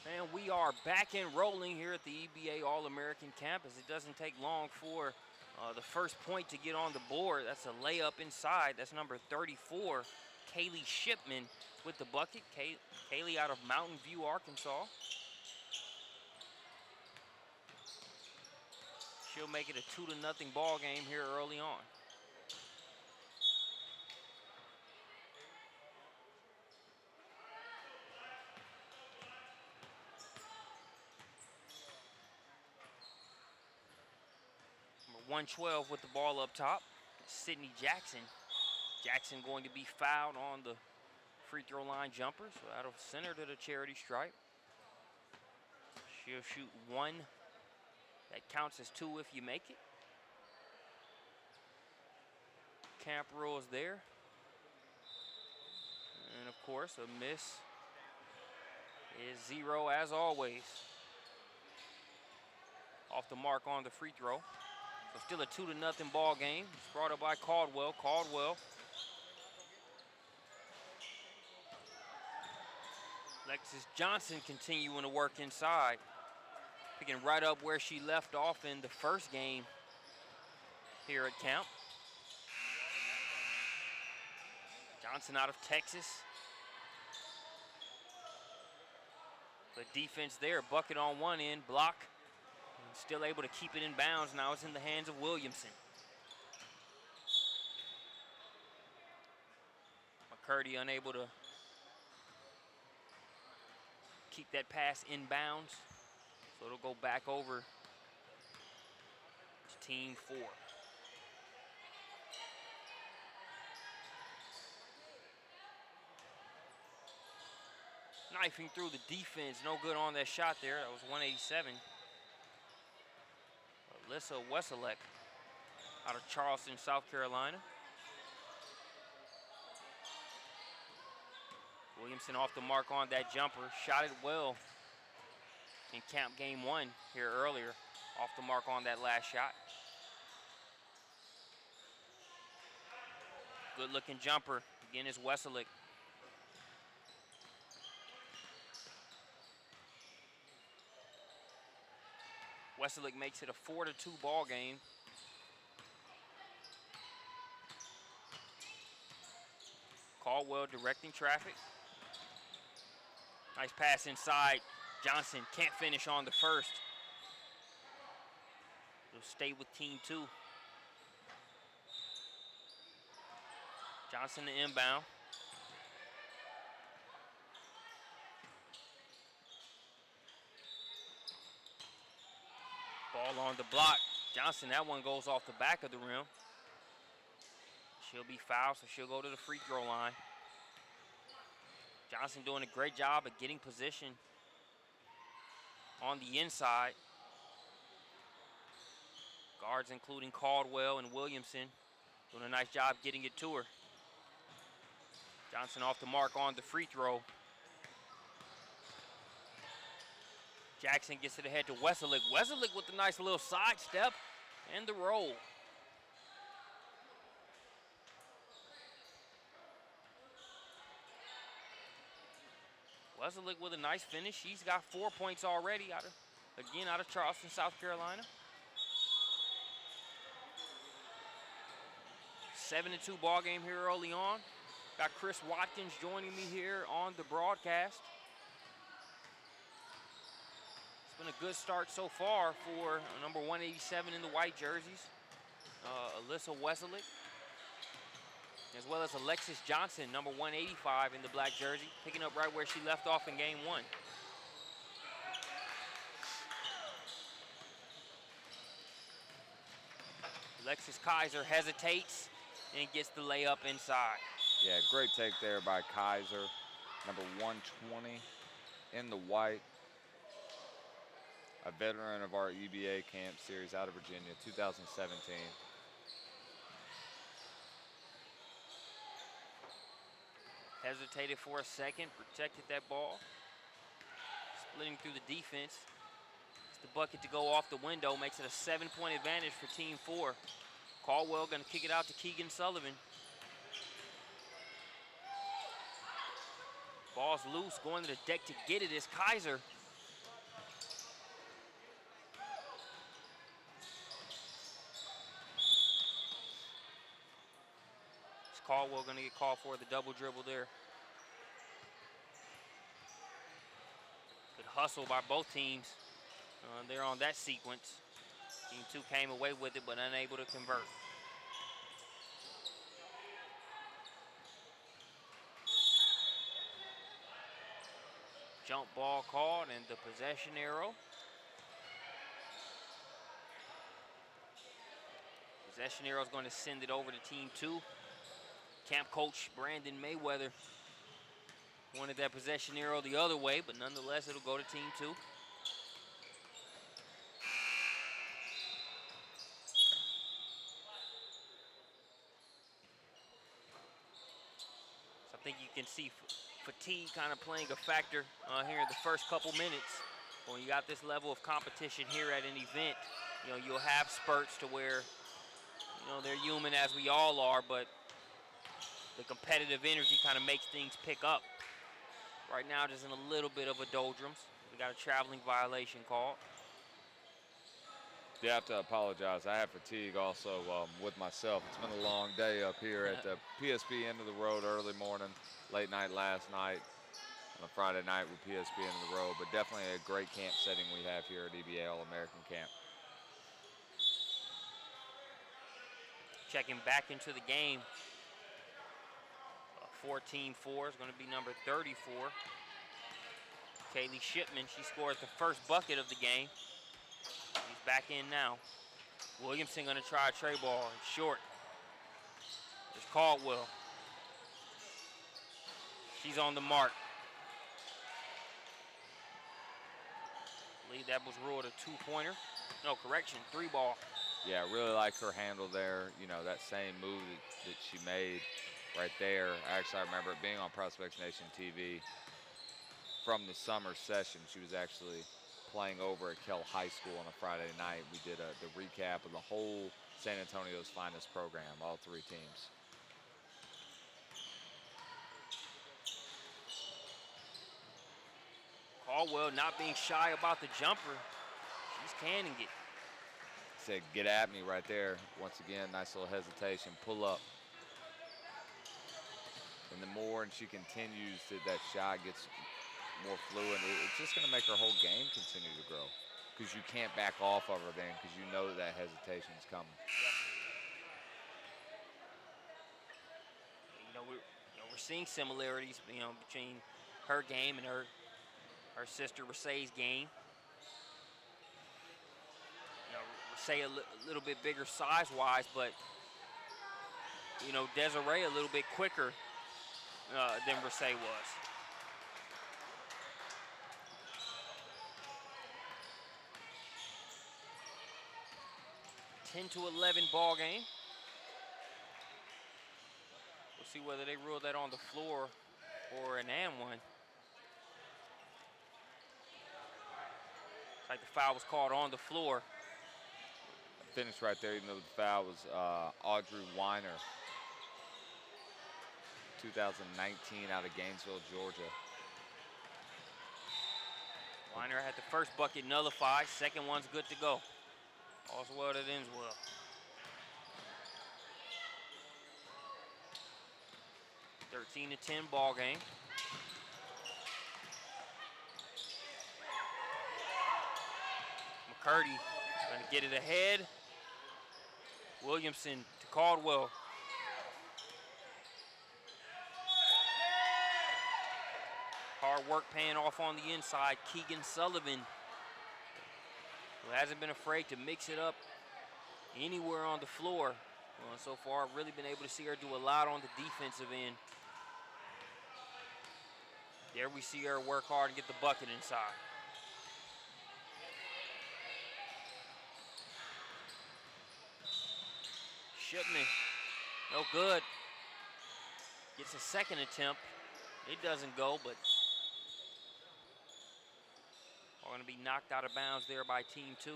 And we are back and rolling here at the EBA All-American campus. It doesn't take long for the first point to get on the board. That's a layup inside. That's number 34, Kaylee Shipman with the bucket. Kaylee out of Mountain View, Arkansas. She'll make it a 2-0 ball game here early on. Number 112 with the ball up top, Sydney Jackson. Jackson going to be fouled on the free throw line jumper, so out of center to the charity stripe. She'll shoot one. That counts as two if you make it. Camp rule is there. And of course, a miss is 0 as always. Off the mark on the free throw. So still a 2-0 ball game. It's brought up by Caldwell. Alexis Johnson continuing to work inside. Picking right up where she left off in the first game here at camp. Johnson out of Texas. But defense there, bucket on one end, block. And still able to keep it in bounds. Now it's in the hands of Williamson. McCurdy unable to keep that pass in bounds. So it'll go back over to team 4. Knifing through the defense, no good on that shot there. That was 187. Alyssa Weselek out of Charleston, South Carolina. Williamson off the mark on that jumper. Shot it well in camp game 1 here earlier. Off the mark on that last shot. Good looking jumper. Again is Weselek. Weselek makes it a 4-2 ball game. Caldwell directing traffic. Nice pass inside. Johnson can't finish on the first. He'll stay with team 2. Johnson to inbound. Ball on the block. Johnson, that one goes off the back of the rim. She'll be fouled, so she'll go to the free throw line. Johnson doing a great job of getting position on the inside. Guards including Caldwell and Williamson doing a nice job getting it to her. Johnson off the mark on the free throw. Jackson gets it ahead to Weselek. Weselek with a nice little sidestep and the roll. Weselek with a nice finish. She's got 4 points already out of Charleston, South Carolina. 7-2 ball game here early on. Got Chris Watkins joining me here on the broadcast. It's been a good start so far for number 187 in the white jerseys, Alyssa Weselek, as well as Alexis Johnson, number 185 in the black jersey, picking up right where she left off in game 1. Alexis Kaiser hesitates and gets the layup inside. Yeah, great take there by Kaiser, number 120 in the white. A veteran of our EBA camp series out of Virginia, 2017. Hesitated for a second, protected that ball. Splitting through the defense. It's the bucket to go off the window, makes it a 7-point advantage for team 4. Caldwell gonna kick it out to Keegan Sullivan. Ball's loose, going to the deck to get it is Kaiser. Caldwell going to get called for the double dribble there. Good hustle by both teams. They're on that sequence. Team 2 came away with it, but unable to convert. Jump ball called and the possession arrow. Possession arrow is going to send it over to Team 2. Camp coach Brandon Mayweather wanted that possession arrow the other way, but nonetheless, it'll go to Team 2. So I think you can see fatigue kind of playing a factor here in the first couple minutes. When you got this level of competition here at an event, you'll have spurts to where, they're human as we all are, but the competitive energy kind of makes things pick up. Right now, just in a little bit of a doldrums. We got a traveling violation called. You have to apologize. I have fatigue also with myself. It's been a long day up here at the PSP end of the road, early morning, late night last night, on a Friday night with PSP end of the road. But definitely a great camp setting we have here at EBA All-American Camp. Checking back into the game. 14-4 is going to be number 34. Kaylee Shipman, she scored the first bucket of the game. He's back in now. Williamson going to try a tray ball. It's short. There's Caldwell. She's on the mark. I believe that was ruled a two-pointer. No, correction, three ball. Yeah, I really like her handle there. That same move that she made right there. Actually, I remember it being on Prospects Nation TV from the summer session. She was actually playing over at Kell High School on a Friday night. We did the recap of the whole San Antonio's finest program, all three teams. Caldwell not being shy about the jumper. She's canning it. Said, get at me right there. Once again, nice little hesitation, pull up. And the more she continues that shot gets more fluid, it's just going to make her whole game continue to grow, because you can't back off of her then, because you know that hesitation is coming. Yep. We're seeing similarities, between her game and her sister Rase's game. Rasee a little bit bigger size-wise, but Desiree a little bit quicker than Rasee was. 10-11 ball game. We'll see whether they rule that on the floor or an and one. Looks like the foul was called on the floor. Finished right there, even though the foul was Audrey Weiner, 2019, out of Gainesville, Georgia. Weiner had the first bucket nullified. Second one's good to go. All's well that ends well. (13-10) ball game. McCurdy going to get it ahead. Williamson to Caldwell. Hard work paying off on the inside. Keegan Sullivan, who hasn't been afraid to mix it up anywhere on the floor. Well, so far, I've really been able to see her do a lot on the defensive end. There we see her work hard and get the bucket inside. Shipman, no good. Gets a second attempt. It doesn't go, but we're going to be knocked out of bounds there by Team 2.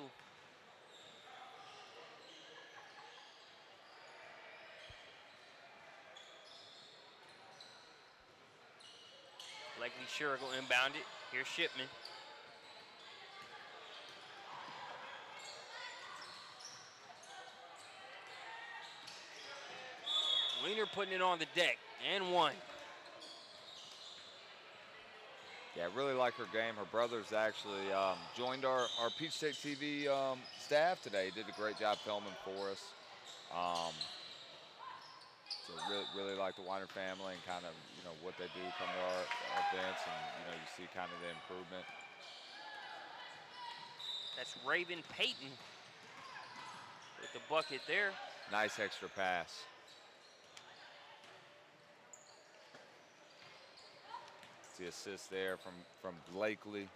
Blakely Sure will inbound it. Here's Shipman. Weiner putting it on the deck, and one. Yeah, really like her game. Her brother's actually joined our Peach State TV staff today. Did a great job filming for us. So really like the Weiner family and kind of, what they do come to our events, and, you see kind of the improvement. That's Raven Payton with the bucket there. Nice extra pass. The assist there from Blakely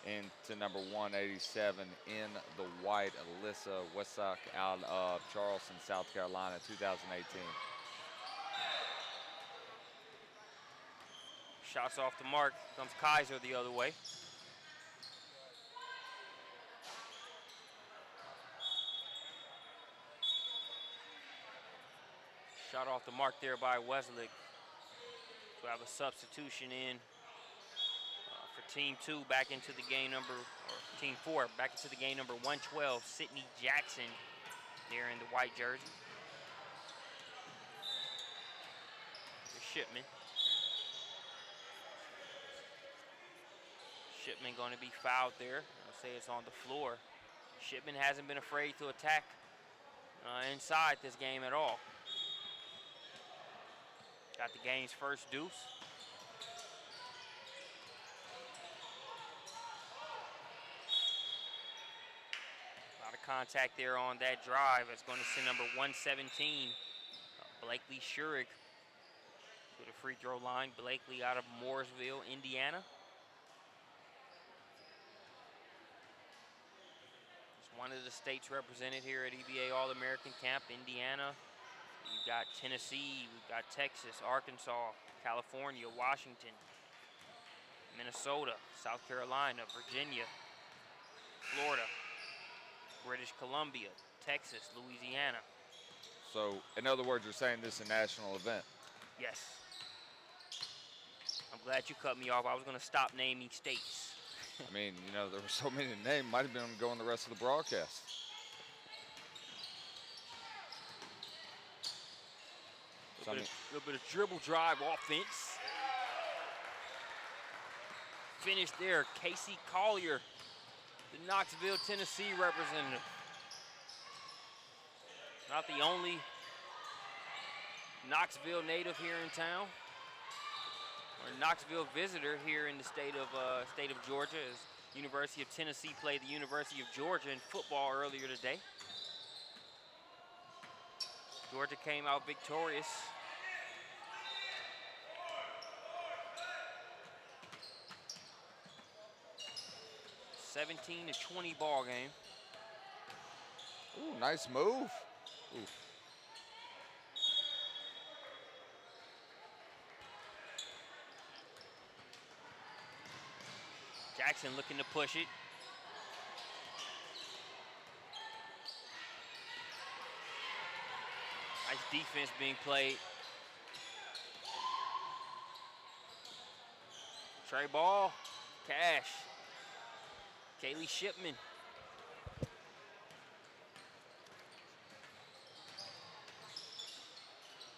into number 187 in the white, Alyssa Westsock out of Charleston, South Carolina, 2018. Shots off the mark. Comes Kaiser the other way. Shot off the mark there by Westlake. We have a substitution in for Team 2 back into the game number, or Team 4 back into the game number 112, Sydney Jackson there in the white jersey. Here's Shipman. Shipman going to be fouled there. I'll say it's on the floor. Shipman hasn't been afraid to attack inside this game at all. Got the game's first deuce. A lot of contact there on that drive. It's going to send number 117, Blakely Shurig, to the free throw line. Blakely out of Mooresville, Indiana. It's one of the states represented here at EBA All-American Camp, Indiana. You've got Tennessee, we've got Texas, Arkansas, California, Washington, Minnesota, South Carolina, Virginia, Florida, British Columbia, Texas, Louisiana. So, in other words, you're saying this is a national event? Yes. I'm glad you cut me off. I was going to stop naming states. I mean, there were so many to name. Might have been going the rest of the broadcast. A little bit of dribble drive offense. Finish there, Casey Collier, the Knoxville, Tennessee representative. Not the only Knoxville native here in town, or Knoxville visitor here in the state of Georgia, as University of Tennessee played the University of Georgia in football earlier today. Georgia came out victorious. 17-20 ball game. Ooh, nice move. Ooh. Jackson looking to push it. Nice defense being played. Trey ball, Cash. Kaylee Shipman.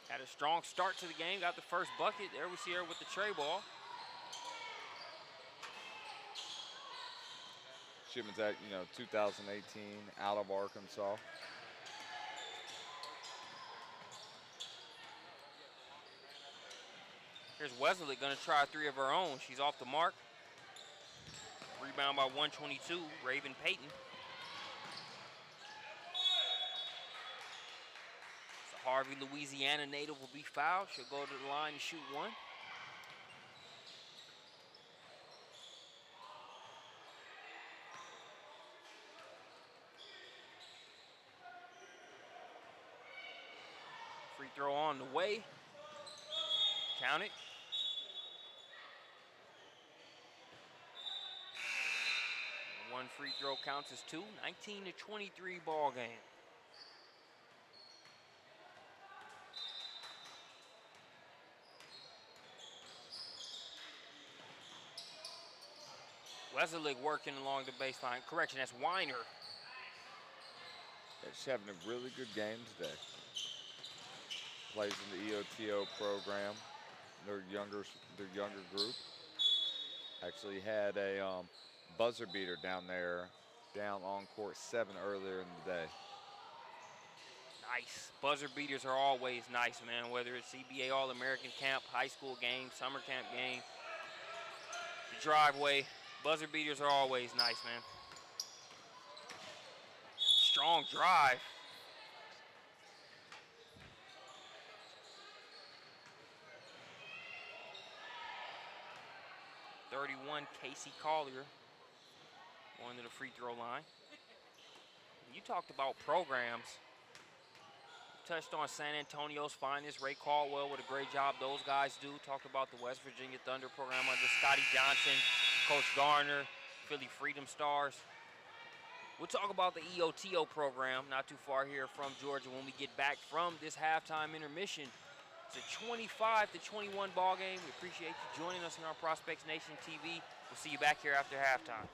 Had a strong start to the game, got the first bucket. There we see her with the tray ball. Shipman's at, 2018 out of Arkansas. Here's Wesley gonna try three of her own. She's off the mark. Rebound by 122, Raven Payton. So Harvey, Louisiana native will be fouled. She'll go to the line and shoot one. Free throw on the way. Count it. One free throw counts as two. 19-23 ball game. Wesley working along the baseline. Correction, that's Weiner. Yeah, she's having a really good game today. plays in the EOTO program. Their younger group actually had a buzzer beater down there, down on court 7 earlier in the day. Nice. Buzzer beaters are always nice, man, whether it's EBA All-American Camp, high school game, summer camp game, the driveway. Buzzer beaters are always nice, man. Strong drive. #31, Casey Collier, going to the free throw line. You talked about programs. Touched on San Antonio's finest, Ray Caldwell, what a great job those guys do. Talked about the West Virginia Thunder program under Scotty Johnson, Coach Garner, Philly Freedom Stars. We'll talk about the EOTO program not too far here from Georgia when we get back from this halftime intermission. It's a 25-21 ball game. We appreciate you joining us here on Prospects Nation TV. We'll see you back here after halftime.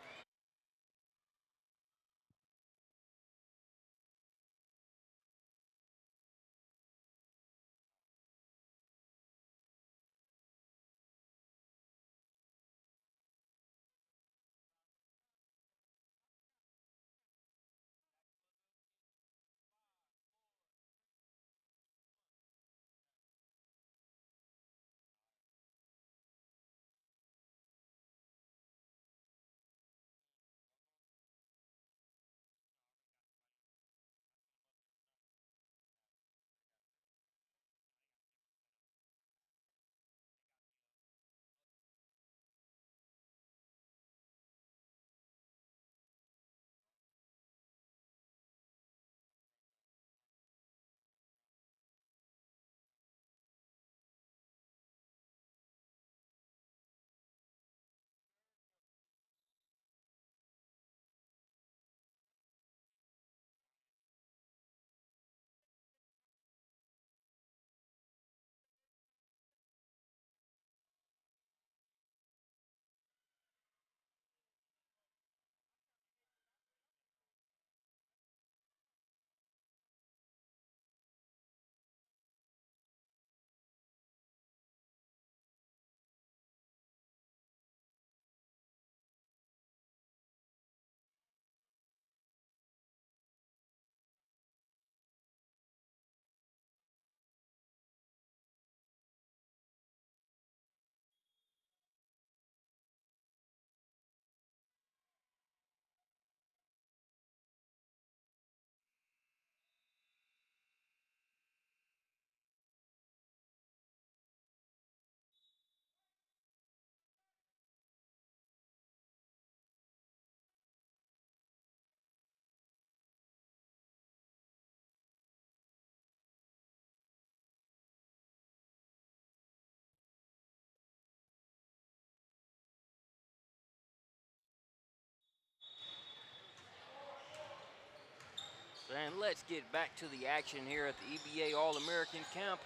And let's get back to the action here at the EBA All-American Camp.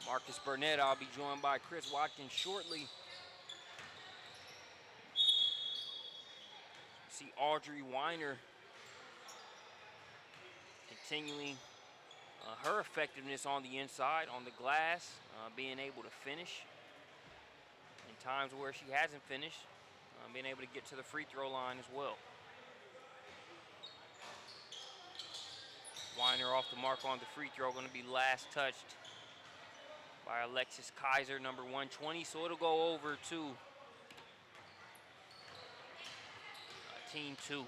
Marcus Burnett, I'll be joined by Chris Watkins shortly. See Audrey Weiner continuing her effectiveness on the inside, on the glass, being able to finish. In times where she hasn't finished, being able to get to the free throw line as well. Weiner off the mark on the free throw, going to be last touched by Alexis Kaiser, number 120. So it'll go over to team 2.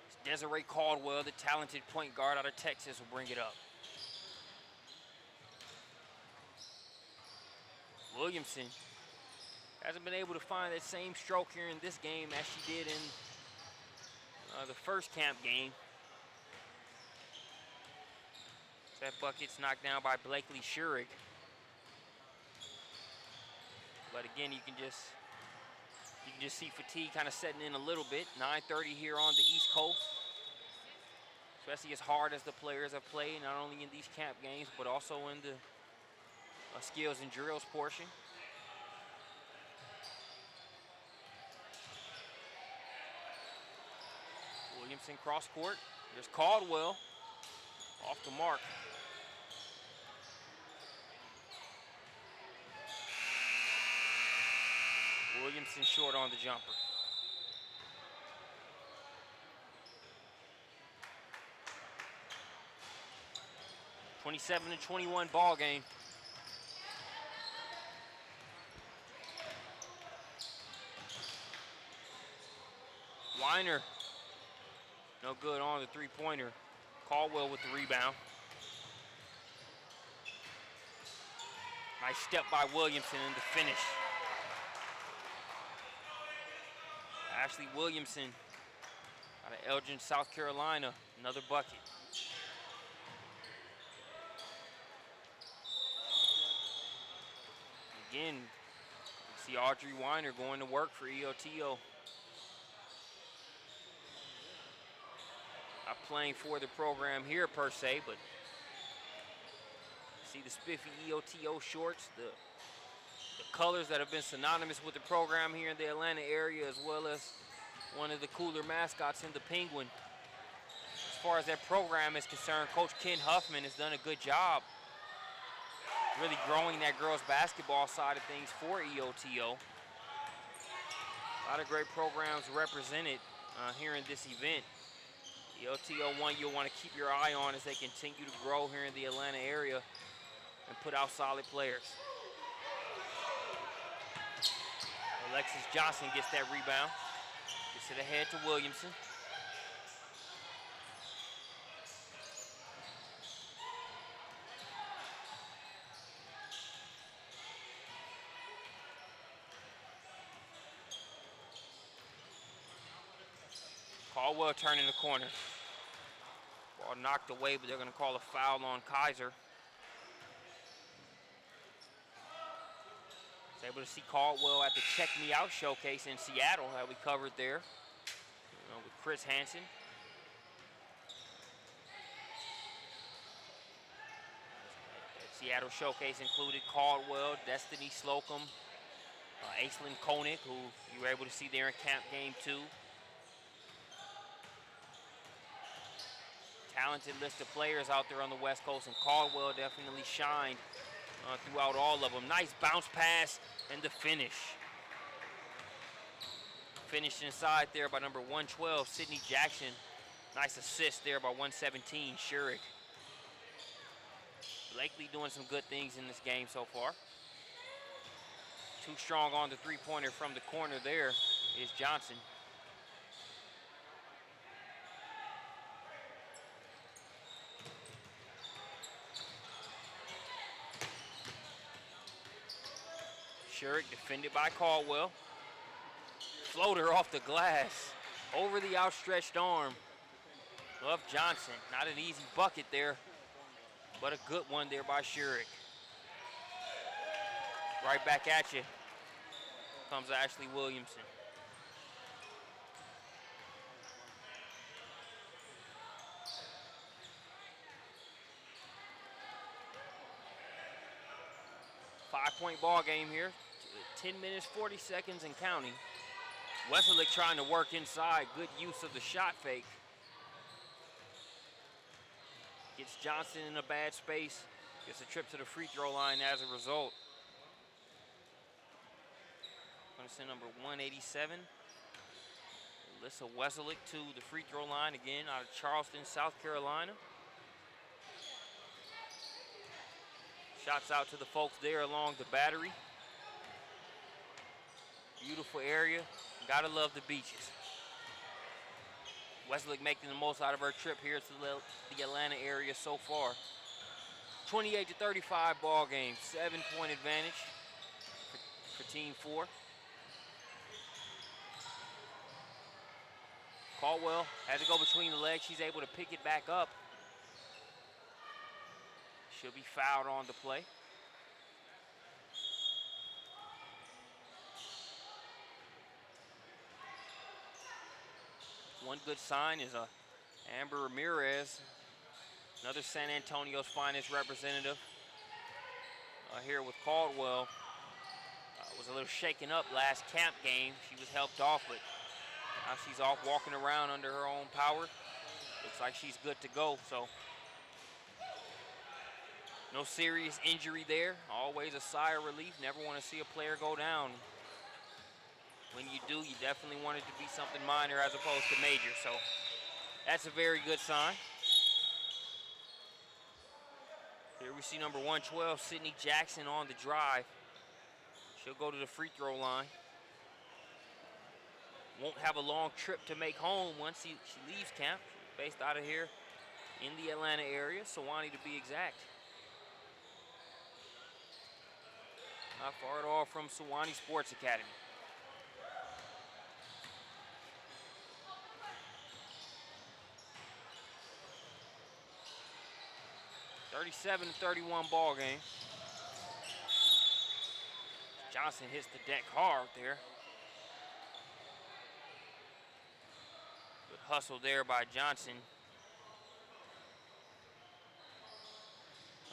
It's Desiree Caldwell, the talented point guard out of Texas, will bring it up. Williamson hasn't been able to find that same stroke here in this game as she did in the first camp game. That bucket's knocked down by Blakely Schurig. But again, you can just see fatigue kind of setting in a little bit. 9:30 here on the East Coast. Especially as hard as the players have played, not only in these camp games, but also in the skills and drills portion. Williamson cross court. There's Caldwell off the mark. Williamson short on the jumper. 27-21 ball game. Weiner, no good on the three-pointer. Caldwell with the rebound. Nice step by Williamson in the finish. Ashley Williamson out of Elgin, South Carolina, another bucket. Again, you see Audrey Weiner going to work for EOTO. Not playing for the program here per se, but see the spiffy EOTO shorts, the colors that have been synonymous with the program here in the Atlanta area, as well as one of the cooler mascots in the Penguin. As far as that program is concerned, Coach Ken Huffman has done a good job really growing that girls basketball side of things for EOTO. A lot of great programs represented here in this event. EOTO one you'll want to keep your eye on as they continue to grow here in the Atlanta area and put out solid players. Alexis Johnson gets that rebound. Gets it ahead to Williamson. Caldwell turning the corner. Ball knocked away, but they're going to call a foul on Kaiser. Was able to see Caldwell at the Check Me Out showcase in Seattle that we covered there, with Chris Hansen. That Seattle showcase included Caldwell, Destiny Slocum, Aislinn Koenig, who you were able to see there in Camp Game 2. Talented list of players out there on the West Coast, and Caldwell definitely shined throughout all of them. Nice bounce pass and the finish. Finished inside there by number 112, Sydney Jackson. Nice assist there by 117, Shurik. Blakely doing some good things in this game so far. Too strong on the three-pointer from the corner there is Johnson. Shurik defended by Caldwell. Floater off the glass, over the outstretched arm of Johnson. Not an easy bucket there, but a good one there by Shurik. Right back at you comes Ashley Williamson. Five-point ball game here. 10 minutes, 40 seconds and counting. Westlake trying to work inside. Good use of the shot fake. Gets Johnson in a bad space. Gets a trip to the free throw line as a result. Going to send number 187. Alyssa Westlake to the free throw line again out of Charleston, South Carolina. Shots out to the folks there along the Battery. Beautiful area. Gotta love the beaches. Westlake making the most out of her trip here to the Atlanta area so far. 28-35 ball game. 7-point advantage for Team 4. Caldwell has to go between the legs. She's able to pick it back up. She'll be fouled on the play. One good sign is Amber Ramirez, another San Antonio's finest representative here with Caldwell. Was a little shaken up last camp game. She was helped off, but now she's off walking around under her own power. Looks like she's good to go, so. No serious injury there. Always a sigh of relief. Never want to see a player go down when you do, you definitely want it to be something minor as opposed to major. So that's a very good sign. Here we see number 112, Sydney Jackson on the drive. She'll go to the free throw line. Won't have a long trip to make home once she leaves camp. She's based out of here in the Atlanta area, Sewanee to be exact. Not far at all from Sewanee Sports Academy. 37-31 ball game. Johnson hits the deck hard there. Good hustle there by Johnson.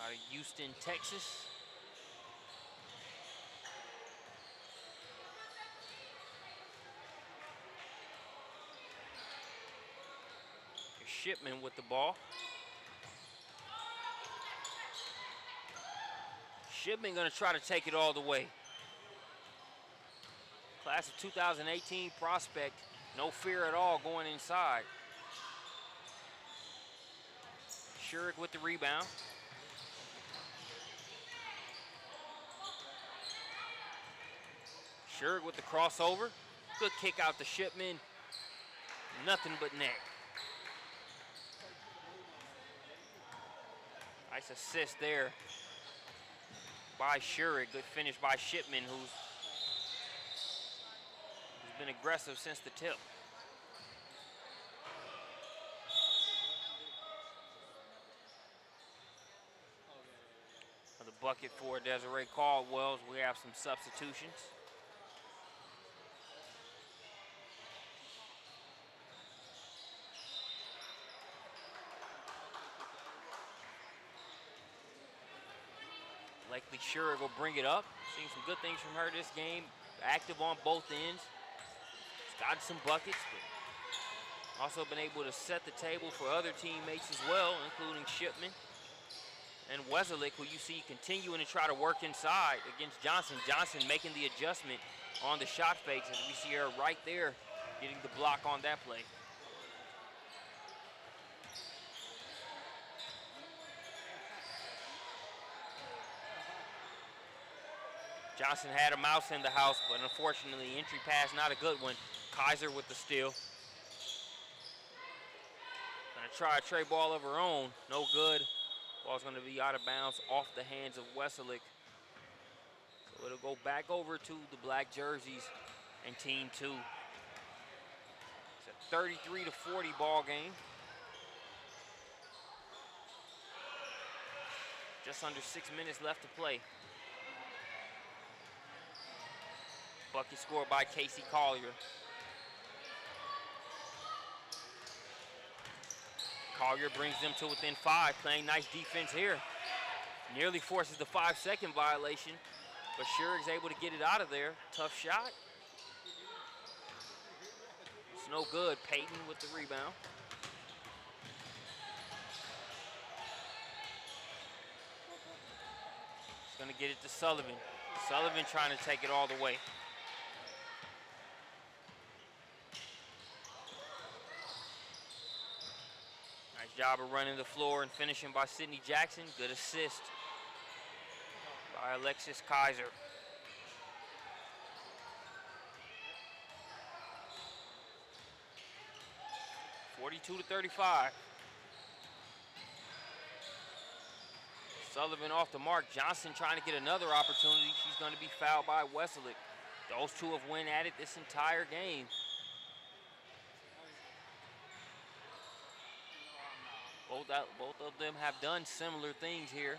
Out of Houston, Texas. Shipman with the ball. Shipman gonna try to take it all the way. Class of 2018 prospect, no fear at all going inside. Shurik with the rebound. Shurik with the crossover. Good kick out to Shipman. Nothing but net. Nice assist there by Shurik. Good finish by Shipman, who's been aggressive since the tip. The bucket for Desiree Caldwell. We have some substitutions. Likely Shurik will bring it up. Seeing some good things from her this game. Active on both ends. She's gotten some buckets, but also been able to set the table for other teammates as well, including Shipman and Weselick, who you see continuing to try to work inside against Johnson. Johnson making the adjustment on the shot fakes, as we see her right there getting the block on that play. Johnson had a mouse in the house, but unfortunately, entry pass not a good one. Kaiser with the steal. Gonna try a tray ball of her own, no good. Ball's gonna be out of bounds off the hands of Weselick. So it'll go back over to the black jerseys and team two. It's a 33-40 ball game. Just under 6 minutes left to play. Bucket scored by Casey Collier. Collier brings them to within 5, playing nice defense here. Nearly forces the 5-second violation, but Shurik's able to get it out of there. Tough shot. It's no good. Payton with the rebound. He's gonna get it to Sullivan. Sullivan trying to take it all the way. Job of running the floor and finishing by Sydney Jackson. Good assist by Alexis Kaiser. (42-35). Sullivan off the mark. Johnson trying to get another opportunity. She's going to be fouled by Weselick. Those two have went at it this entire game. Both of them have done similar things here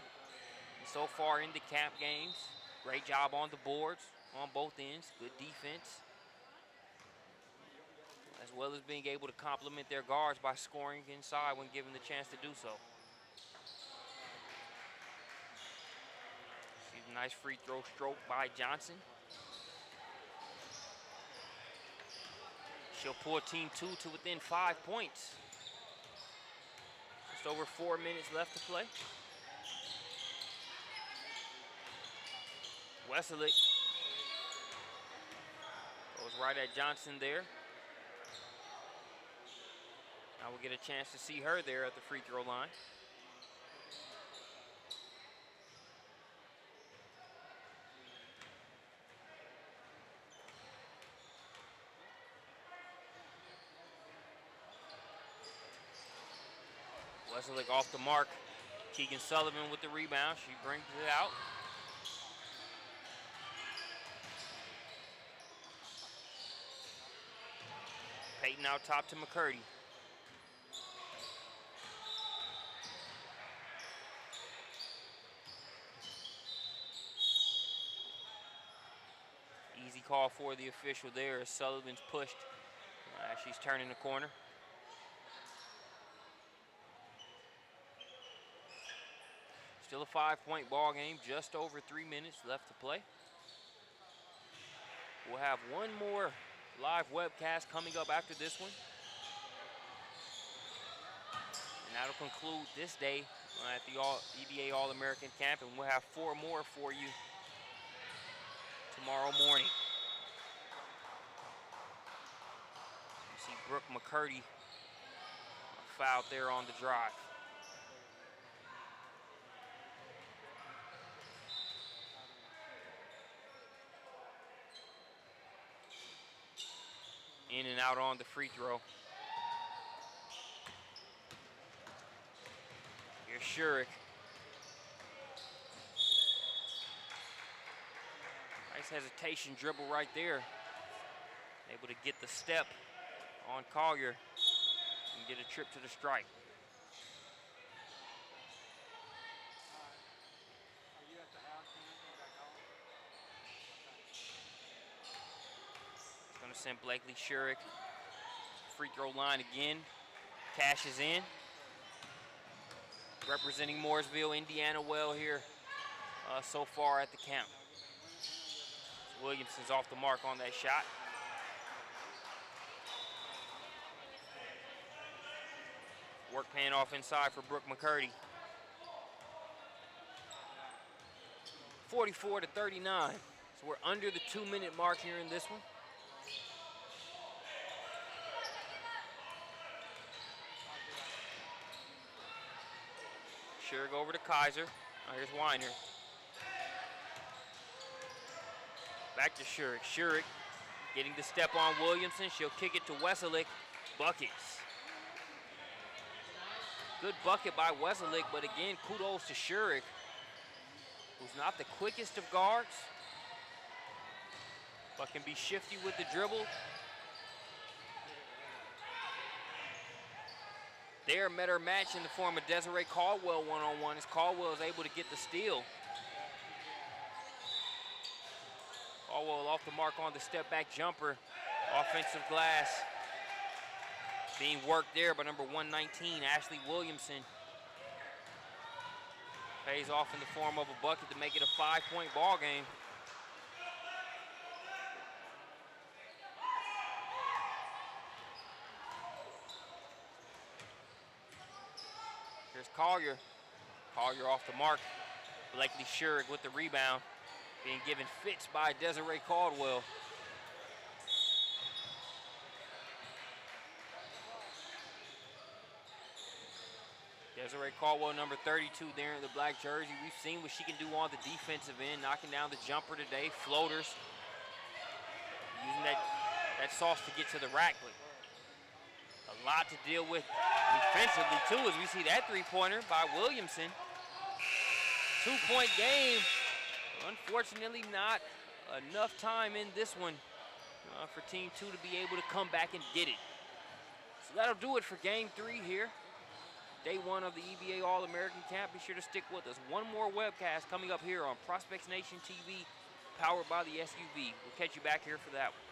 so far in the camp games. Great job on the boards on both ends. Good defense, as well as being able to complement their guards by scoring inside when given the chance to do so. See a nice free throw stroke by Johnson. She'll pull team two to within 5 points. Just over 4 minutes left to play. Weselick Goes right at Johnson there. Now we'll get a chance to see her there at the free throw line. Westlake off the mark. Keegan Sullivan with the rebound. She brings it out. Peyton out top to McCurdy. Easy call for the official there as Sullivan's pushed as she's turning the corner. Still a 5-point ball game, just over 3 minutes left to play. We'll have one more live webcast coming up after this one. And that'll conclude this day at the EBA All-American Camp, and we'll have 4 more for you tomorrow morning. You see Brooke McCurdy fouled there on the drive. In and out on the free throw. Here's Shurik. Nice hesitation dribble right there. Able to get the step on Collier and get a trip to the stripe. Going to send Blakely Shurik free throw line again. Cashes in. Representing Mooresville, Indiana well here so far at the camp. Williamson's off the mark on that shot. Work pan off inside for Brooke McCurdy. 44-39. So we're under the 2-minute mark here in this one. Shurik over to Kaiser. Here's Weiner. Back to Shurik. Shurik getting the step on Williamson. She'll kick it to Weselick. Buckets. Good bucket by Weselick, but again, kudos to Shurik, who's not the quickest of guards, but can be shifty with the dribble. There met her match in the form of Desiree Caldwell one-on-one as Caldwell is able to get the steal. Caldwell off the mark on the step-back jumper. Offensive glass being worked there by number 119, Ashley Williamson. Pays off in the form of a bucket to make it a 5-point ball game. Here's Collier. Collier off the mark. Blakely Shurik with the rebound. Being given fits by Desiree Caldwell. Desiree Caldwell, number 32 there in the black jersey. We've seen what she can do on the defensive end, knocking down the jumper today, floaters. Using that sauce to get to the rack, but a lot to deal with defensively too, as we see that three-pointer by Williamson. 2-point game. Unfortunately, not enough time in this one for Team 2 to be able to come back and get it. So that'll do it for Game 3 here. Day 1 of the EBA All-American Camp. Be sure to stick with us. One more webcast coming up here on Prospects Nation TV, powered by the SUV. We'll catch you back here for that one.